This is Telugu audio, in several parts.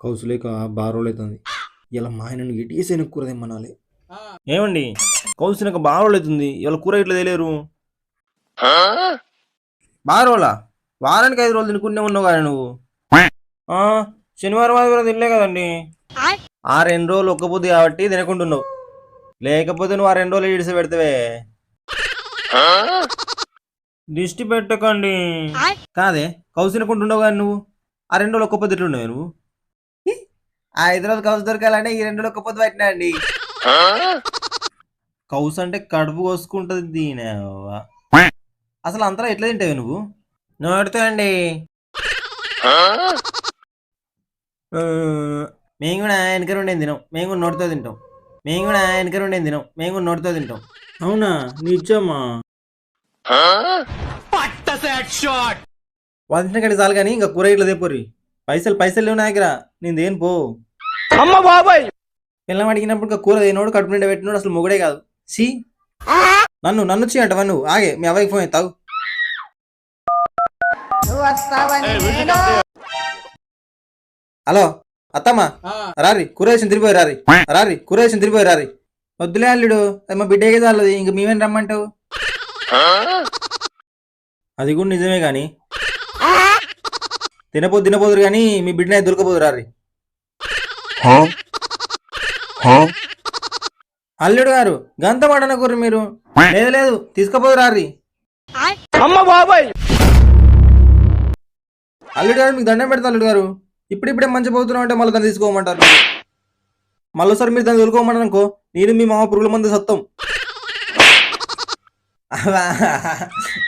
కౌసులేక బారోలైతుంది. ఇలా మా ఆయనను ఎటేసైన కూర తెమ్మనాలి. ఏమండి కౌసినక బారోలవుతుంది ఇవాళ కూర ఇట్లా తెలియరు బారోలా వారానికి 5 రోజులు తినుకుంటే ఉన్నావు కానీ నువ్వు శనివారం ఆదివారం తినలే కదండి ఆ 2 రోజులు ఒక్క పొద్దు కాబట్టి తినకుంటున్నావు లేకపోతే నువ్వు ఆ 2 రోజులు ఇడిసి పెడతావే దిష్టి పెట్టకండి కాదే కౌసు తినకుంటున్నావు కానీ నువ్వు ఆ 2 రోజులు ఒక్క పొద్దు ఎట్లున్నావు నువ్వు ఆ 5 రోజులు కౌసు దొరకాలంటే ఈ 2 రోజులు ఒక్క పొద్దు పట్టినా అండి కౌసు అంటే కడుపు కోసుకుంటది దీని అసలు అంతలా ఎట్లా తింటావు నువ్వు నోడుతా అండి మేము కూడా వెనక రెండేం తినాం మేము కూడా నోటితో తింటాం మేము కూడా వెనక రెండేం తినాం మేము కూడా నోటితో తింటాం అవునా నిజమా? వాదించిన కంటే చాలు కానీ ఇంకా కూర ఇట్లా తెపోరి పైసలు లేవు నా దగ్గర నేను దేని పో అమ్మ బాబాయ్ పిల్లం అడిగినప్పుడు ఇంకా కూర తినోడు కడుపు నిండా పెట్టినోడు అసలు మొగుడే కాదు సి నన్ను వచ్చి అంటవా నువ్వు ఆగే మీ అవ్వకి ఫోన్ తాగు హలో అత్తమ్మా రారి కూర వేసిన తిరిగిపోయి రారి వద్దులే అల్లుడు అది మా బిడ్డే కదా అల్లది ఇంక మేమేం రమ్మంటావు అది కూడా నిజమే గాని తినపోదురు కానీ మీ బిడ్డనే దొరకపోదు రారి అల్లుడు గారు గంత మాటనకూరు మీరు లేదు తీసుకపోదు రారి అమ్మ బాబాయ్ అల్లుడు గారు మీకు దండం పెడతా అల్లుడు గారు ఇప్పుడిప్పుడే మంచి పోతున్నావు అంటే మళ్ళీ దాన్ని తీసుకోమంటారు మళ్ళీసారి మీరు దాన్ని తొలుకోమన్నారు అనుకో నేను మీ మామ పురుగుల మంది సత్తం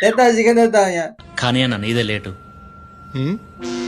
తెస్తా చికెన్ తెస్తా కానీ అన్న నీదే లేటు